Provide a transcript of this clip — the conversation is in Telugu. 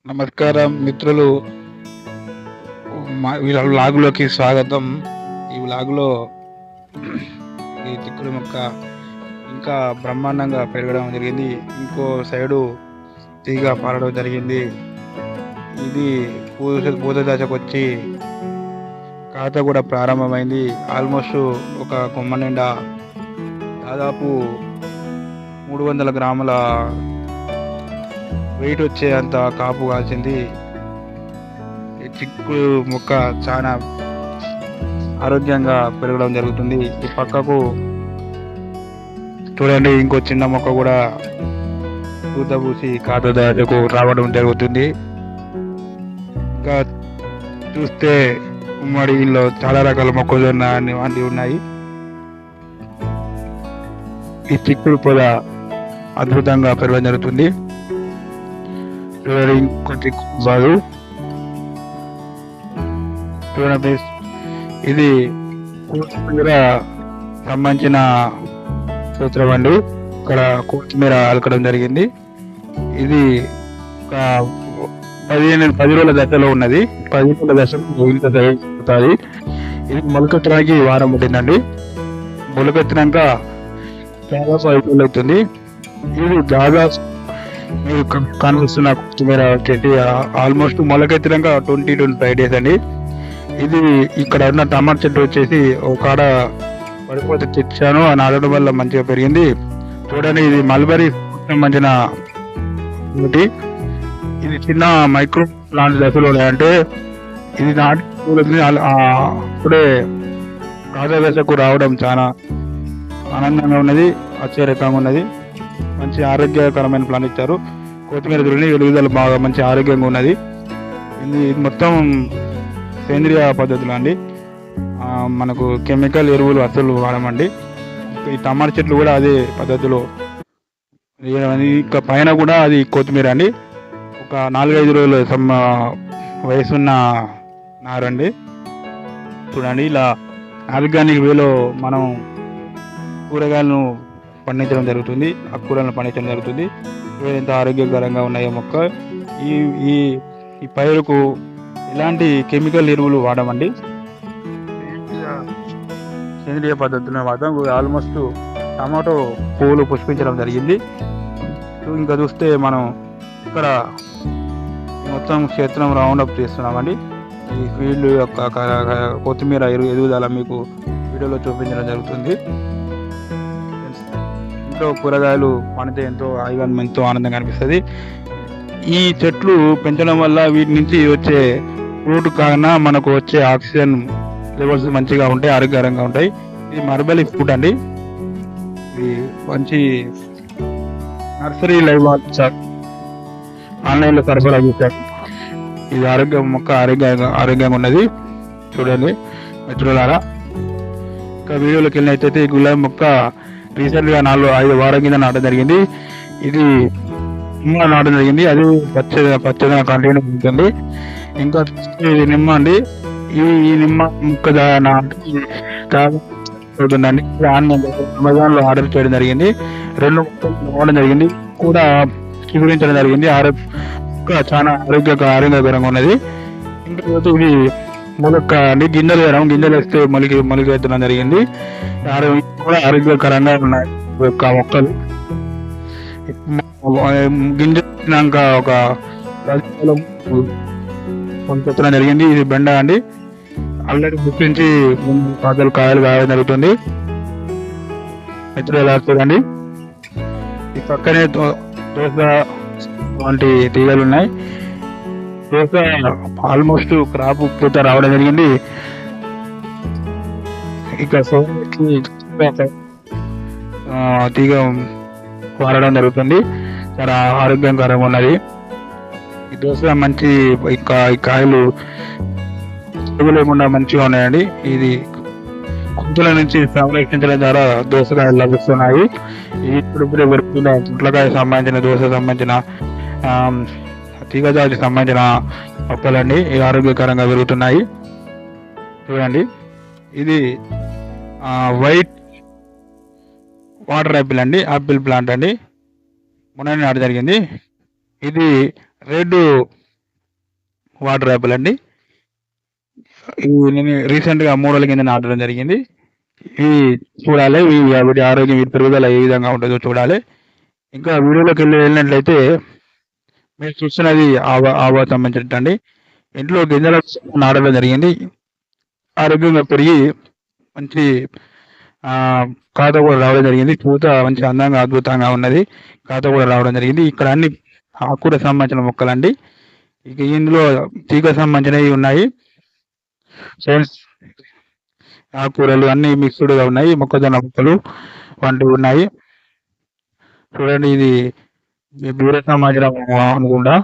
నమస్కారం మిత్రులు. వీళ్ళ వ్లాగులోకి స్వాగతం. ఈ వ్లాగులో ఈ చిక్కుడు మొక్క ఇంకా బ్రహ్మాండంగా పెరగడం జరిగింది. ఇంకో సైడు తీగ పారడం జరిగింది. ఇది పూత దశకు వచ్చి కాత కూడా ప్రారంభమైంది. ఆల్మోస్ట్ ఒక కొమ్మ నిండా దాదాపు 300 గ్రాముల వెయిట్ వచ్చే అంత కాపు కాల్చింది. ఈ చిక్కుడు మొక్క చాలా ఆరోగ్యంగా పెరగడం జరుగుతుంది. ఈ పక్కకు చూడండి, ఇంకో చిన్న మొక్క కూడా పూత పూసి కాత దశకు రావడం జరుగుతుంది. ఇంకా చూస్తే ఉమ్మడిలో చాలా రకాల మొక్కజొన్న వంటివి ఉన్నాయి. ఈ చిక్కుడు పొద అద్భుతంగా పెరగడం జరుగుతుంది. ఇంకొంచెం బాగు చూడండి, ఇది కొత్తిమీర సంబంధించిన సూత్రం అండి. ఇక్కడ కొత్తిమీర అలకడం జరిగింది. ఇది ఒక 10 రోజుల దశలో ఉన్నది. 10 రోజుల దశలో ఇంత జరుగుతుంది. ఇది మొలకెత్తడానికి వారం పట్టిందండి. మొలకెత్తినాక దాదాపు 5 రోజులు అవుతుంది. ఇది దాదాపు మీరు కనిపిస్తున్న కొత్తిమీర చెట్టు ఆల్మోస్ట్ మొలకెత్తినాక 20-25 డేస్ అండి. ఇది ఇక్కడ ఉన్న టమాటా చెట్టు వచ్చేసి ఒక కాడ పడిపోతే తెచ్చాను, ఆ నాటడం వల్ల మంచిగా పెరిగింది. చూడండి, ఇది మల్బరీ సంబంధించిన ఒకటి. ఇది చిన్న మైక్రో ప్లాంట్ దశలో అంటే ఇది నాటి అప్పుడే కాజా దశకు రావడం చాలా ఆనందంగా ఉన్నది, ఆశ్చర్యకరంగా ఉన్నది. మంచి ఆరోగ్యకరమైన ప్లాన్ ఇచ్చారు. కొత్తిమీర చూడండి, ఎదుగుదల బాగా మంచి ఆరోగ్యంగా ఉన్నది. ఇది మొత్తం సేంద్రియ పద్ధతులు అండి. మనకు కెమికల్ ఎరువులు అసలు వాడమండి. ఈ టమాటా చెట్లు కూడా అదే పద్ధతిలో. ఇంకా పైన కూడా అది కొత్తిమీర అండి. ఒక 4-5 రోజుల వయసున్న నారండి. చూడండి, ఇలా ఆర్గానిక్ వేలో మనం కూరగాయలను పండించడం జరుగుతుంది, ఆకుకూరలను పండించడం జరుగుతుంది. ఎంత ఆరోగ్యకరంగా ఉన్నాయో మొక్క. ఈ ఈ పైరుకు ఎలాంటి కెమికల్ ఎరువులు వాడమండి. సేంద్రియ పద్ధతిలో వాడడం. ఆల్మోస్ట్ టమాటో పువ్వులు పుష్పించడం జరిగింది. ఇంకా చూస్తే మనం ఇక్కడ మొత్తం క్షేత్రం రౌండప్ చేస్తున్నామండి. ఈ ఫీల్డ్ యొక్క కొత్తిమీర ఎదుగుదల మీకు వీడియోలో చూపించడం జరుగుతుంది. ఇంట్లో కూరగాయలు పండితే ఎంతో హాయిగా ఎంతో ఆనందంగా అనిపిస్తుంది. ఈ చెట్లు పెంచడం వల్ల వీటి నుంచి వచ్చే ఫ్రూట్ కారణం మనకు వచ్చే ఆక్సిజన్ లెవెల్స్ మంచిగా ఉంటాయి, ఆరోగ్యకరంగా ఉంటాయి. ఇది మర్బలి ఫ్రూట్ అండి. ఇది మంచి నర్సరీ లైవ్ ఆన్లైన్లో సరఫరా చేశారు. ఇది మొక్క ఆరోగ్యంగా ఉన్నది. చూడండి మిత్రులారా, ఇంకా వీడియోలోకి వెళ్ళినట్టయితే ఈ గులాబీ మొక్క రీసెంట్గా 4-5 వారం కింద నాటడం జరిగింది. ఇది నాటడం జరిగింది. అది పచ్చగా కంటిన్యూ ఉంటుంది. ఇంకా ఇది నిమ్మ అండి. ఈ నిమ్మ మొక్క అవుతుందండి. అమెజాన్ లో ఆర్డర్ చేయడం జరిగింది. 2 మొక్కలు ఇవ్వడం జరిగింది, కూడా చిగురించడం జరిగింది. చాలా ఆరోగ్యకరంగా ఉన్నది. ఇంకా ఇది మొలక అండి. గింజలు వేస్తే మొలక ఎత్తడం జరిగింది. కూడా ఆరోగ్యకరంగా ఉన్నాయి యొక్క మొక్కలు. గింజ వచ్చినాక ఒక ఎత్తడం జరిగింది. ఇది బెండ అండి. ఆల్రెడీ గుర్తించి కాయలు కాయడం జరుగుతుంది. మిత్రులు ఎలా చూడండి, ఈ పక్కనే దోస వంటి తీగలు ఉన్నాయి. దోస ఆల్మోస్ట్ క్రాప్ పూత రావడం జరిగింది. ఇక తీగ వాడడం జరుగుతుంది. చాలా ఆరోగ్యకరంగా ఉన్నది ఈ దోస. మంచి ఈ కాయలు లేకుండా మంచిగా ఉన్నాయండి. ఇది కుంతుల నుంచి సంరక్షించడం ద్వారా దోసకాయలు లభిస్తున్నాయి. ఇప్పుడిప్పుడే పెరుగుతున్న పుట్లకాయ సంబంధించిన దోస సంబంధించిన తీగజాతి సంబంధించిన మొక్కలండి. ఇవి ఆరోగ్యకరంగా పెరుగుతున్నాయి. చూడండి, ఇది వైట్ వాటర్ యాపిల్ అండి. యాపిల్ ప్లాంట్ అండి. మొన్న నాట జరిగింది. ఇది రెడ్ వాటర్ యాపిల్ అండి. ఇవి నేను రీసెంట్గా 3 రోజుల కింద నాటడం జరిగింది. ఇవి చూడాలి, వీటి ఆరోగ్యం, వీటి పెరుగుదల ఏ విధంగా ఉంటుందో చూడాలి. ఇంకా వీడియోలోకి వెళ్ళినట్లయితే మీరు చూస్తున్నది ఆవా సంబంధించిన చెట్టు అండి. ఇంట్లో గింజల నాటడం జరిగింది. ఆరోగ్యంగా పెరిగి మంచి ఖాత కూడా రావడం జరిగింది. పూత మంచి అందంగా అద్భుతంగా ఉన్నది. ఖాత కూడా రావడం జరిగింది. ఇక్కడ అన్ని ఆకుకూర సంబంధించిన మొక్కలండి. ఇక ఇందులో తీగ సంబంధించినవి ఉన్నాయి. ఆకుకూరలు అన్ని మిక్స్డ్గా ఉన్నాయి. మొక్కజొన్న మొక్కలు వంటివి ఉన్నాయి. చూడండి, ఇది బీర సమాచారం అనుకుంటా.